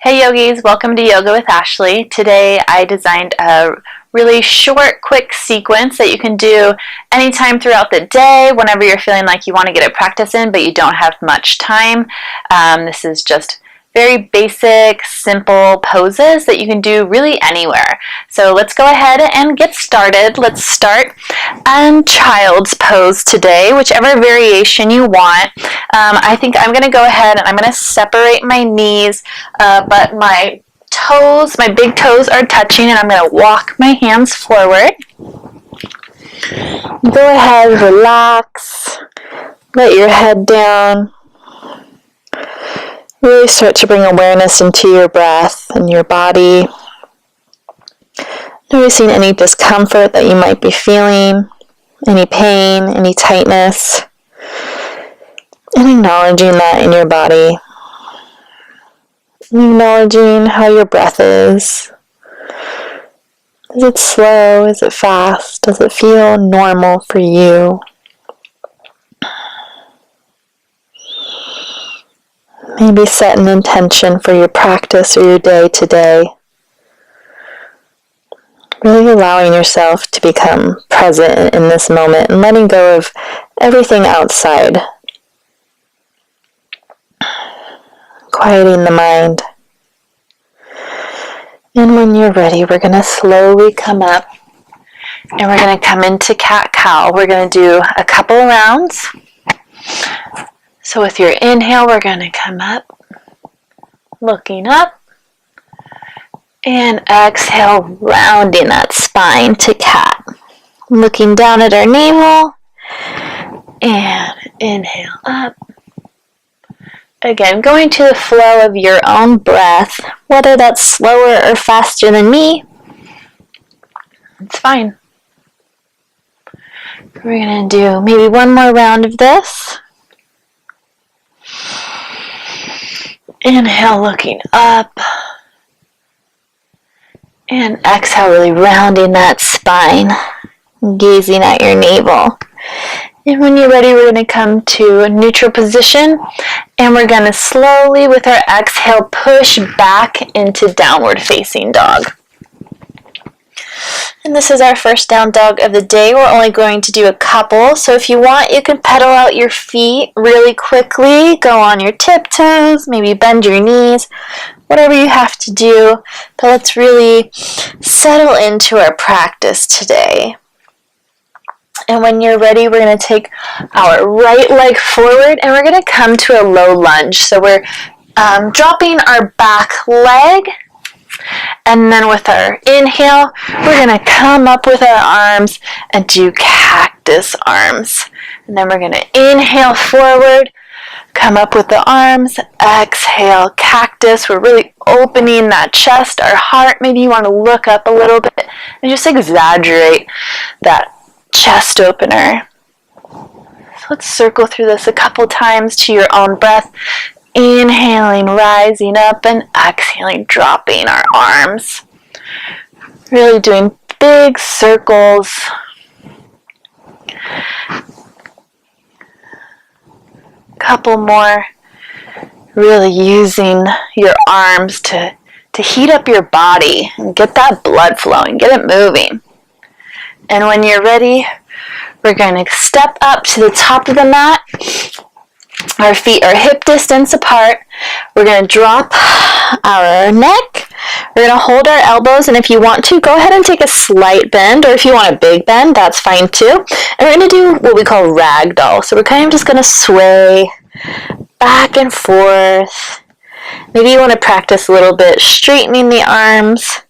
Hey yogis, welcome to Yoga with Ashley. Today I designed a really short, quick sequence that you can do anytime throughout the day, whenever you're feeling like you want to get a practice in but you don't have much time. This is just very basic, simple poses that you can do really anywhere. So let's go ahead and get started. Let's start child's pose today, whichever variation you want. I think I'm going to go ahead and I'm going to separate my knees, but my toes, my big toes are touching, and I'm going to walk my hands forward. Go ahead, relax, let your head down. Really start to bring awareness into your breath and your body. Noticing any discomfort that you might be feeling, any pain, any tightness, and acknowledging that in your body. And acknowledging how your breath is. Is it slow? Is it fast? Does it feel normal for you? Maybe set an intention for your practice or your day today. Really allowing yourself to become present in this moment and letting go of everything outside. Quieting the mind. And when you're ready, we're going to slowly come up and we're going to come into cat-cow. We're going to do a couple rounds. So with your inhale, we're going to come up, looking up, and exhale, rounding that spine to cat. Looking down at our navel, and inhale up. Again, going to the flow of your own breath, whether that's slower or faster than me, it's fine. We're going to do maybe one more round of this. Inhale, looking up, and exhale, really rounding that spine, gazing at your navel. And when you're ready, we're going to come to a neutral position, and we're going to slowly, with our exhale, push back into downward facing dog. And this is our first down dog of the day. We're only going to do a couple, so if you want, you can pedal out your feet really quickly, go on your tiptoes, maybe bend your knees, whatever you have to do. But let's really settle into our practice today. And when you're ready, we're going to take our right leg forward and we're going to come to a low lunge. So we're dropping our back leg, and then with our inhale, we're going to come up with our arms and do cactus arms. And then we're going to inhale forward, come up with the arms, exhale, cactus. We're really opening that chest, our heart. Maybe you want to look up a little bit and just exaggerate that chest opener. So let's circle through this a couple times to your own breath. Inhaling, rising up, and exhaling, dropping our arms. Really doing big circles. Couple more. Really using your arms to heat up your body and get that blood flowing, get it moving. And when you're ready, we're going to step up to the top of the mat. Our feet are hip distance apart. We're going to drop our neck. We're going to hold our elbows, and if you want to, go ahead and take a slight bend, or if you want a big bend, that's fine too. And we're going to do what we call ragdoll. So we're kind of just going to sway back and forth. Maybe you want to practice a little bit straightening the arms,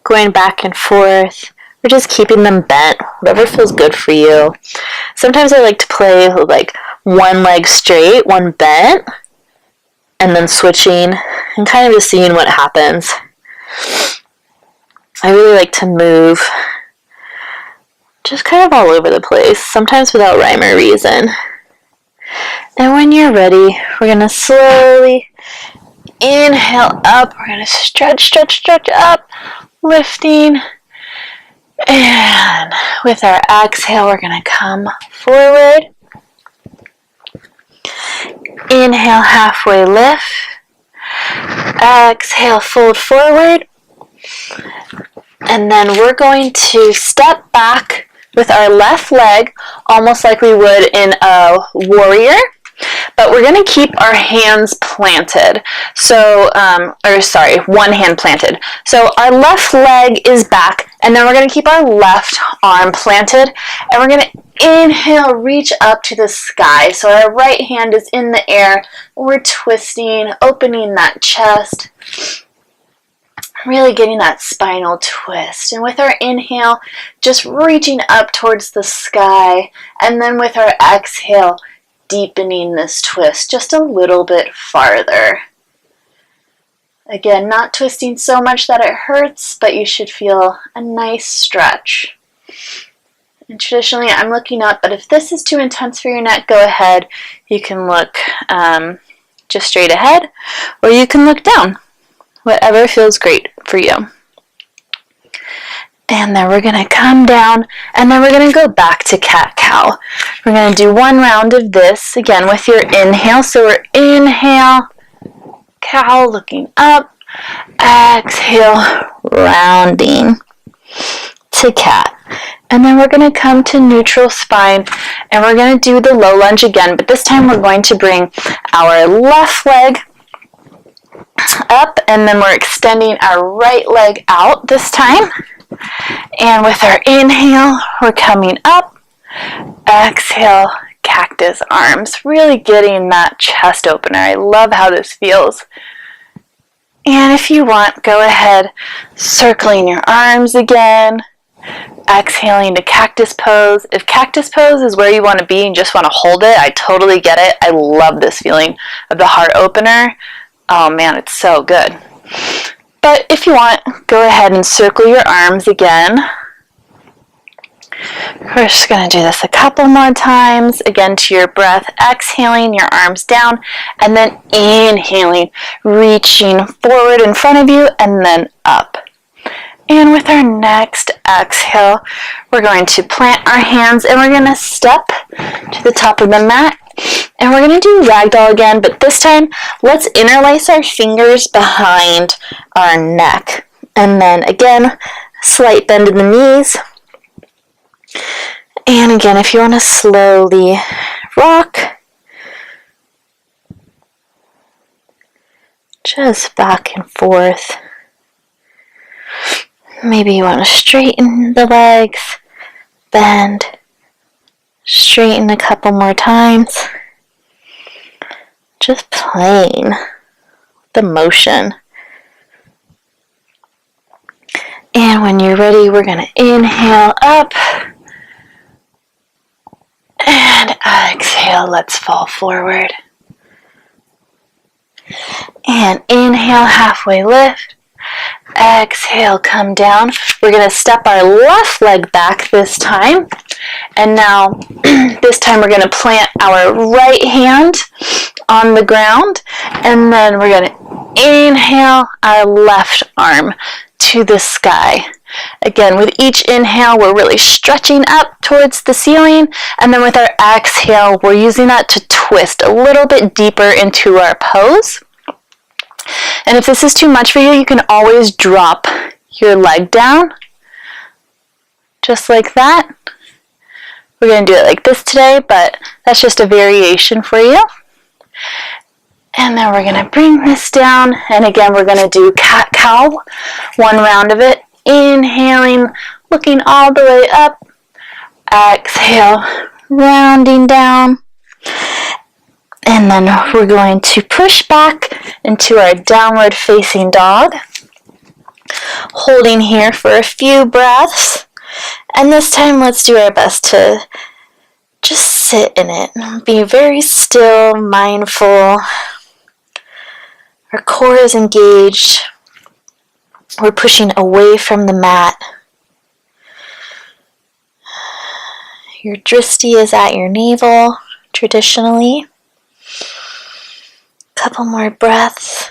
going back and forth. We're just keeping them bent, whatever feels good for you. Sometimes I like to play with like one leg straight, one bent, and then switching and kind of just seeing what happens. I really like to move just kind of all over the place, sometimes without rhyme or reason. And when you're ready, we're going to slowly inhale up. We're going to stretch up, lifting. And with our exhale, we're going to come forward. Inhale, halfway lift. Exhale, fold forward. And then we're going to step back with our left leg, almost like we would in a warrior. But we're going to keep our hands planted. So, one hand planted. So our left leg is back, and then we're going to keep our left arm planted, and we're going to inhale, reach up to the sky. So our right hand is in the air. We're twisting, opening that chest, really getting that spinal twist. And with our inhale, just reaching up towards the sky, and then with our exhale, deepening this twist just a little bit farther. Again, not twisting so much that it hurts, but you should feel a nice stretch. And traditionally, I'm looking up, but if this is too intense for your neck, go ahead. You can look just straight ahead, or you can look down. Whatever feels great for you. And then we're going to come down, and then we're going to go back to cat-cow. We're going to do one round of this, again, with your inhale. So we're inhale, cow, looking up, exhale, rounding to cat. And then we're going to come to neutral spine, and we're going to do the low lunge again, but this time we're going to bring our left leg up, and then we're extending our right leg out this time. And with our inhale, we're coming up, exhale, cactus arms, really getting that chest opener. I love how this feels. And if you want, go ahead, circling your arms again, exhaling to cactus pose. If cactus pose is where you want to be and just want to hold it, I totally get it. I love this feeling of the heart opener. Oh man, it's so good. But if you want, go ahead and circle your arms again. We're just going to do this a couple more times. Again, to your breath, exhaling your arms down, and then inhaling, reaching forward in front of you, and then up. And with our next exhale, we're going to plant our hands, and we're going to step to the top of the mat. And we're going to do ragdoll again, but this time, let's interlace our fingers behind our neck. And then again, slight bend in the knees. And again, if you want to slowly rock, just back and forth. Maybe you want to straighten the legs, bend, straighten a couple more times. Just playing the motion. And when you're ready, we're going to inhale up. And exhale, let's fall forward. And inhale, halfway lift. Exhale, come down. We're going to step our left leg back this time. And now, this time we're going to plant our right hand on the ground. And then we're going to inhale our left arm to the sky. Again, with each inhale, we're really stretching up towards the ceiling. And then with our exhale, we're using that to twist a little bit deeper into our pose. And if this is too much for you, you can always drop your leg down, just like that. We're going to do it like this today, but that's just a variation for you. And then we're going to bring this down, and again, we're going to do cat-cow, one round of it. Inhaling, looking all the way up. Exhale, rounding down. And then we're going to push back into our downward facing dog. Holding here for a few breaths. And this time, let's do our best to just sit in it. Be very still, mindful. Our core is engaged. We're pushing away from the mat. Your drishti is at your navel, traditionally. Couple more breaths.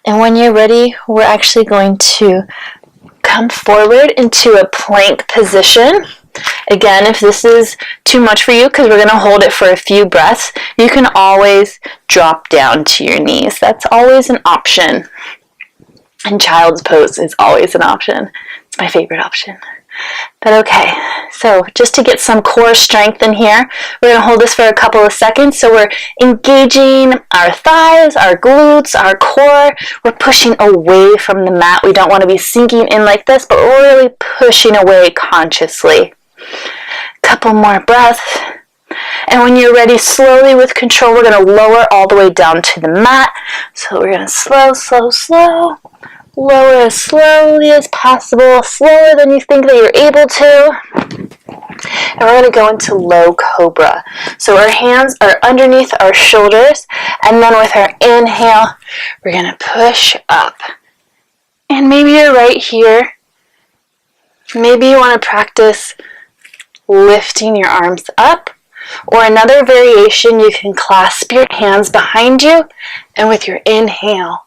And when you're ready, we're actually going to come forward into a plank position. Again, if this is too much for you, because we're going to hold it for a few breaths, you can always drop down to your knees. That's always an option. And child's pose is always an option. It's my favorite option. But okay, so just to get some core strength in here, we're going to hold this for a couple of seconds. So we're engaging our thighs, our glutes, our core. We're pushing away from the mat. We don't want to be sinking in like this, but we're really pushing away consciously. Couple more breaths. And when you're ready, slowly with control, we're going to lower all the way down to the mat. So we're going to slow, slow, slow. Lower as slowly as possible, slower than you think that you're able to. And we're going to go into low cobra. So our hands are underneath our shoulders, and then with our inhale, we're going to push up. And maybe you're right here. Maybe you want to practice lifting your arms up, or another variation, you can clasp your hands behind you, and with your inhale,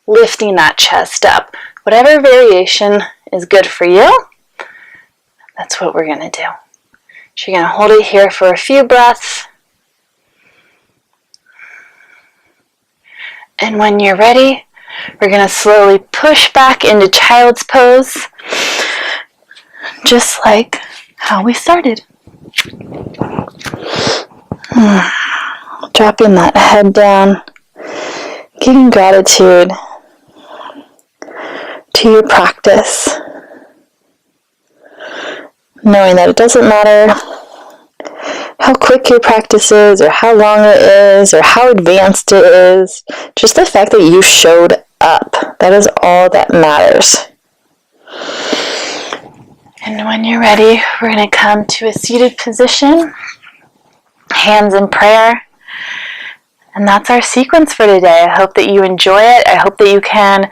lifting that chest up. Whatever variation is good for you, that's what we're going to do. So you're going to hold it here for a few breaths. And when you're ready, we're going to slowly push back into child's pose, just like how we started. Dropping that head down, giving gratitude to your practice, knowing that it doesn't matter how quick your practice is, or how long it is, or how advanced it is, just the fact that you showed up. That is all that matters. And when you're ready, we're going to come to a seated position, hands in prayer. And that's our sequence for today. I hope that you enjoy it. I hope that you can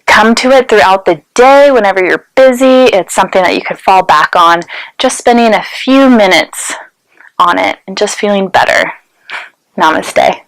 come to it throughout the day whenever you're busy. It's something that you could fall back on, just spending a few minutes on it and just feeling better. Namaste.